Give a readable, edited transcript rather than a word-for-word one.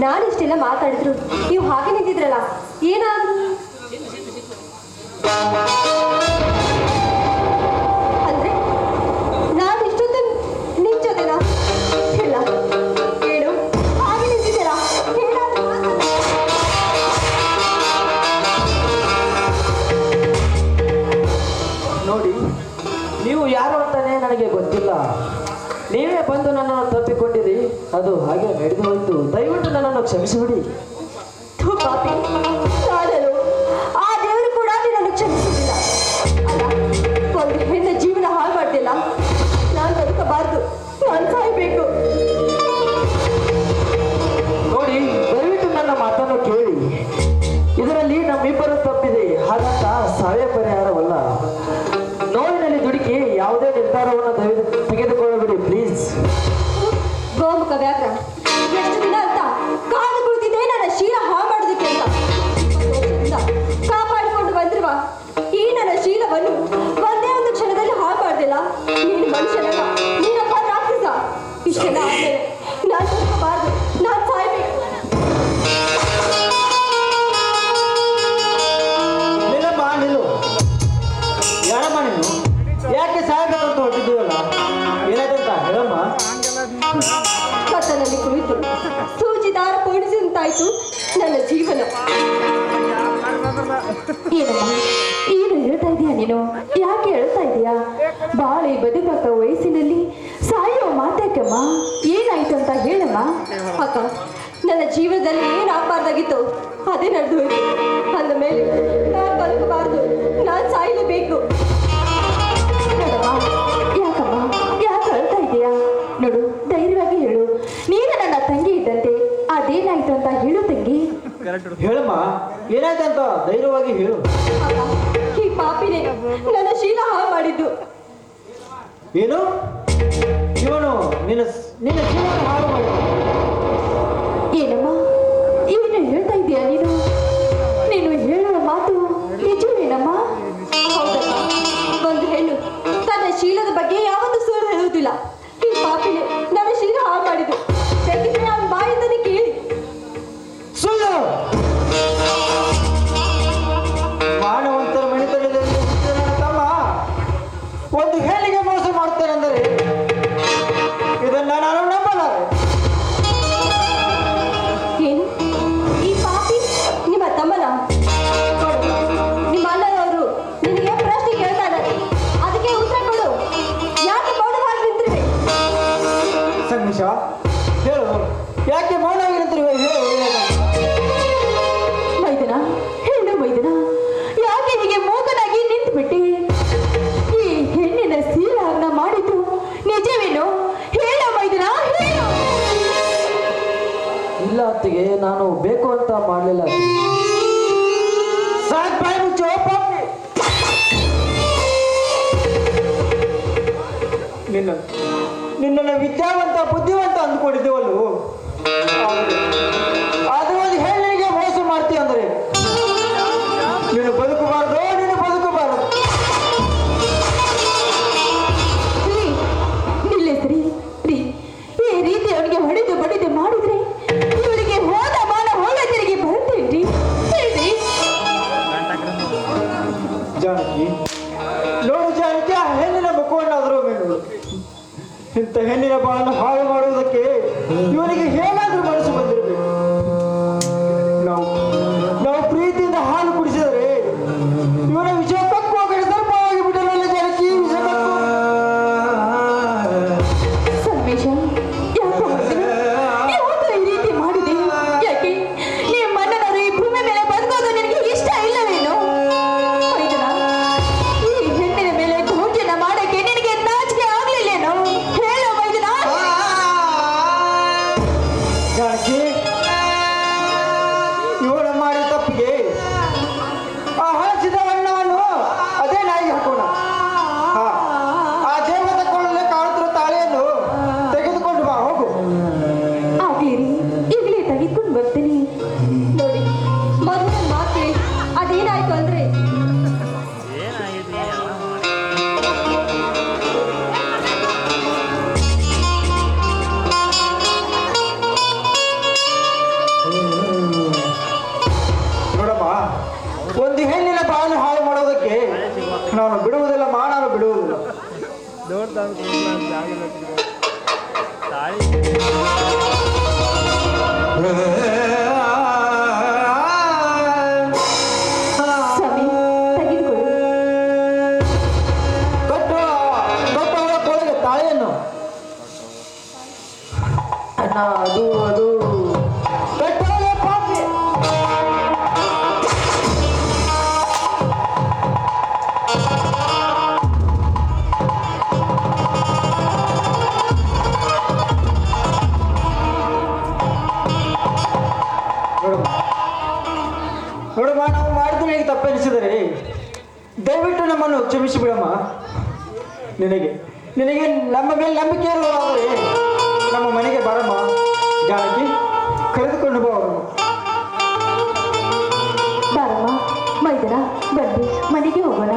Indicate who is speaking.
Speaker 1: ನಾನು ಇಷ್ಟೆಲ್ಲ ಮಾತಾಡಿದ್ರು ನೀವು ಹಾಗೆ ನಿಂತಿದ್ರಲ್ಲ, ಏನಾದ್ರು ಅಂದ್ರೆ ನಾನು ಇಷ್ಟೊತ್ತು ನಿನ್ ಜೊತೆನಾ? ಇಲ್ಲ, ಏನು ಹಾಗೆ ನಿಂತಿದ್ದೀರಾ?
Speaker 2: ನೋಡಿ, ನೀವು ಯಾರು ಅಂತಾನೆ ನನಗೆ ಗೊತ್ತಿಲ್ಲ. ನೀವೇ ಬಂದು ನನ್ನನ್ನು ತಪ್ಪಿಕೊಂಡಿರಿ, ಅದು ಹಾಗೆ ನಡೆದು ಹೋಯ್ತು. ದಯವಿಟ್ಟು ನನ್ನನ್ನು ಕ್ಷಮಿಸಿಬಿಡಿ.
Speaker 1: ಪಾಪಿ, ನಾನನು ಆ ದೇವರು ಕೂಡ ನಿನ್ನನ್ನು ಕ್ಷಮಿಸುವುದಿಲ್ಲ. ಅಲ್ಲ, ಒಂದು ಹೆಣ್ಣ ಜೀವನ ಹಾಳು ಮಾಡ್ತಿಲ್ಲ. ನಾನು ಬದುಕಬಾರ್ದು, ನಾನು ಸಾಯ್ಬೇಕು.
Speaker 2: ನೋಡಿ, ದಯವಿಟ್ಟು ನನ್ನ ಮಾತನ್ನು ಕೇಳಿ. ಇದರಲ್ಲಿ ನಮ್ಮಿಬ್ಬರು ತಪ್ಪಿದೆ, ಹಾಗಂತ ಸಾವೇ ಪರಿಹಾರವಲ್ಲ. ನೋವಿನಲ್ಲಿ ದುಡುಕಿ ಯಾವುದೇ ನಿರ್ಧಾರವನ್ನು ತೆಗೆದುಕೊಳ್ಳಬೇಡಿ ಪ್ಲೀಸ್.
Speaker 1: ಗೋಮುಖ ವ್ಯಾಘ್ರ, ಎಷ್ಟು ದಿನ ಅಂತ ಕಾದು ಕುಳಿತಿದ್ದೆ ನನ್ನ ಶೀಲ ಹಾಳು ಮಾಡೋದಕ್ಕೆ ಅಂತ. ಕಾಪಾಡಿಕೊಂಡು ಬಂದಿರುವ ಈ ನನ್ನ ಶೀಲವನ್ನು ಒಂದೇ ಒಂದು ಕ್ಷಣದಲ್ಲಿ ಹಾಳು ಮಾಡ್ದಿಲ್ಲ. ನೀನು ಮನುಷ್ಯನಲ್ಲ, ನೀನೊಬ್ಬ ರಾಕ್ಷಸ. ಇಷ್ಟೆಲ್ಲ ಆದ್ಮೇಲೆ ನಾನು ಬದುಕಬಾರ್ದು, ನಾನು ಸಾಯ್ಬೇಕು.
Speaker 2: ಯಾರಮ್ಮ ನೀನು? ಯಾಕೆ ಸಾಯಬೇಕಂತ ಹೊಟ್ಟಿದ್ದೀವಲ್ಲ, ಏನಾಯ್ತಂತ ಹೇಳಮ್ಮ.
Speaker 1: ಕತ್ತಲಲ್ಲಿ ಕುಳಿತು ಸೂಜಿ ದಾರ ಪೋಣಿಸಿದಂತಾಯ್ತು ನನ್ನ ಜೀವನ. ಏನಮ್ಮ, ಏನು ಹೇಳ್ತಾ ಇದೀಯಾ ನೀನು? ಯಾಕೆ ಹೇಳ್ತಾ ಇದೀಯಾ? ಬಾಳೆ ಬದುಕಕ್ಕ ವಯಸ್ಸಿನಲ್ಲಿ ಸಾಯೋ ಮಾತ್ಯಾಕಮ್ಮ? ಏನಾಯ್ತು ಅಂತ ಹೇಳಮ್ಮ. ಅಕ್ಕ, ನನ್ನ ಜೀವನದಲ್ಲಿ ಏನಾಗಬಾರ್ದಾಗಿತ್ತು ಅದೇ ನಡೆದು ಹೋಯ್ತು. ಅಂದ ಮೇಲೆ ನಾನು ಬದುಕಬಾರ್ದು, ನಾನು ಸಾಯಲೇಬೇಕು. ನೋಡಮ್ಮ, ಯಾಕಮ್ಮ, ಯಾಕೆ ಹೇಳ್ತಾ ಇದೀಯಾ? ನೋಡು, ಧೈರ್ಯವಾಗಿ ಹೇಳು. ನೀನು ನನ್ನ ತಂಗಿ ಇದ್ದಂತೆ, ಅದೇನಾಯ್ತು ಅಂತ ಹೇಳು ತಂಗಿ.
Speaker 2: ಹೇಳಮ್ಮ, ಏನಾಯ್ತಂತ ಧೈರ್ಯವಾಗಿ ಹೇಳು.
Speaker 1: ಈ ಪಾಪಿನೇ ನನ್ನ ಶೀಲ ಹಾಳು ಮಾಡಿದ್ದು.
Speaker 2: ಏನು? ಇವನು ನಿನ್ನ ನಿನ್ನ ಜೀವನ ಹಾಳು ಮಾಡಿ?
Speaker 1: ಏನಮ್ಮ, ಏನು ಹೇಳ್ತಾ ಇದೀಯಾ ನೀನು? ನೀನು ಹೇಳುವ ಮಾತು ನಿಜವೇನಮ್ಮ? ಹೌದಮ್ಮ, ಒಂದು ಹೆಣ್ಣು ತನ್ನ ಶೀಲದ ಬಗ್ಗೆ ಯಾವತ್ತೂ ಸುಳ್ಳು ಹೇಳುವುದಿಲ್ಲ. ಈ ಪಾಪಿನೇ ನನ್ನ ಶೀಲ ಹಾಳು ಮಾಡಿದ್ದು. ಬೇಕಿದ್ರೆ ಅವನ ಬಾಯಿಂದನೇ ಕೇಳಿ.
Speaker 2: ಸುಳ್ಳು! ಮಾನವಂತರ ಮನೆತನದಲ್ಲಿ ನನ್ನ ತಮ್ಮ ಒಂದು ಹೆಣ್ಣಿಗೆ ಮೋಸ ಮಾಡ್ತಾನೆಂದರೆ ಇದನ್ನ ನಾನು ನಂಬಲಾರೆ.
Speaker 1: ಏನು? ಈ ಪಾಪಿ ನಿಮ್ಮ ತಮ್ಮನ? ನಿಮ್ಮ ಅಣ್ಣನವರು ನಿನಗೆ ಪ್ರಶ್ನೆ ಕೇಳ್ತಾ ಇದ್ದಾರೆ, ಅದಕ್ಕೆ ಉತ್ತರ ಕೊಡು. ಯಾಕೆ ಮೌನವಾಗಿ ನಿಂತಿರುವೆ?
Speaker 2: ಸಂಗಮೇಶ, ಹೇಳು, ಯಾಕೆ ಮೌನವಾಗಿ ನಿಂತಿರುವೆ? ಹೇಳು.
Speaker 1: ಮೈದನ, ಹೇಳು ಮೈದನ, ಯಾಕೆ ಹೀಗೆ ಮೂಕನಾಗಿ ನಿಂತು ಬಿಟ್ಟೆ? ಈ ಹೆಣ್ಣಿನ ಸೀಲನ್ನ ಮಾಡಿದ್ದು ನಿಜವೇನು? ಹೇಳು ಮೈದನ, ಹೇಳು.
Speaker 2: ಇಲ್ಲ ಅತ್ತಿಗೆ, ನಾನು ಬೇಕು ಅಂತ ಮಾಡಲಿಲ್ಲ. ನಿನ್ನನ್ನು ವಿದ್ಯಾವಂತ ಬುದ್ಧಿವಂತ ಅಂದ್ಕೊಂಡಿದ್ದೇವಲ್ಲು, ಅದು ಒಂದು ಹೆಣ್ಣಿಗೆ ಮೋಸ ಮಾಡ್ತೀಯ ಅಂದ್ರೆ ನೀನು ಬದುಕಬಾರ್ದು, ನೀನು ಬದುಕಬಾರದು.
Speaker 1: ನಿಲ್ಲಿಸ್ರಿ ರೀ, ಈ ರೀತಿ ಅವನಿಗೆ ಹೊಡೆದು ಬಡಿದು ಮಾಡಿದ್ರೆ ಇವರಿಗೆ ಹೋದ ಮಾನ ಹೋಗ ತಿರುಗಿ ಬರ್ತೇನ್ರಿ. ಹೇಳ್ರಿ
Speaker 2: ಜಾನಕಿ, ನೋಡು ಜಾನಕಿ, ಆ ಹೆಣ್ಣಿನ ಮುಖವನ್ನಾದರೂ ನೋಡು. ಇಂಥ ಹೆಣ್ಣಿನ ಬಾಳನ್ನು ಹಾಳು ಮಾಡುವುದಕ್ಕೆ ಇವನಿಗೆ ಹೇಗಾದ್ರೂ ಮನಸ್ಸು ಬಂದಿರಬೇಕು. ನಾವು ಪ್ರೀತಿಯಿಂದ ಹಾಲು ಕುಡಿಸಿದರೆ ಇವನ ವಿಷ ತಕ್ಕುವ ಕಡೆ ಸರ್ಪವಾಗಿ ಬಿಟ್ಟರಲ್ಲ ಜಾನಕಿ. ವಿಷ
Speaker 1: ಸಂದೇಶ ಯಾಕೆ ಈ ರೀತಿ ಮಾಡಿದೆ? ಯಾಕೆ ನಿಮ್ಮ ಅಣ್ಣನವರು ಈ ಭೂಮಿ ಮೇಲೆ ಬದುಕೋದು ನಿನಗೆ ಇಷ್ಟ ಇಲ್ಲವೇನು? ಮೈದನ, ಈ ಹೆಣ್ಣಿನ ಮೇಲೆ ದೌರ್ಜನ್ಯ ಮಾಡಕ್ಕೆ ನಿನಗೆ ನಾಚಿಕೆ ಆಗ್ಲಿಲ್ಲೇನು? ಹೇಳು ಮೈದನ.
Speaker 2: ಜಾನಕಿ, ನಾನು ಬಿಡುವುದಿಲ್ಲ ಮಾ, ನಾನು ಬಿಡುವುದಿಲ್ಲ.
Speaker 1: ಸ್ವಾಮಿ ತೆಗೆದುಕೊಳ್ಳಿ.
Speaker 2: ಕಟ್ಟು ಅವಳ ಕೋಳಿಗೆ ತಾಳಿಯನ್ನು. ಅಣ್ಣ, ಅದು ಕಟ್ಟು ಅವಳ ಪಾಪಿ. ನೋಡಮ್ಮ, ನಾವು ಮಾಡಿದ್ರೆ ನಿನಗೆ ತಪ್ಪೆನಿಸಿದರೆ ದಯವಿಟ್ಟು ನಮ್ಮನ್ನು ಕ್ಷಮಿಸಿ ಬಿಡಮ್ಮ. ನಿನಗೆ ನಿನಗೆ ನಮ್ಮ ಮೇಲೆ ನಂಬಿಕೆ ಇರುವುದಾದರೆ ನಮ್ಮ ಮನೆಗೆ ಬರಮ್ಮ. ಜಾನಕಿ, ಕರೆದುಕೊಂಡು ಬಾ ಅವರನ್ನು.
Speaker 1: ಬಾರಮ್ಮ ಮೈದನ ಬನ್ನಿ ಮನೆಗೆ ಹೋಗೋಣ.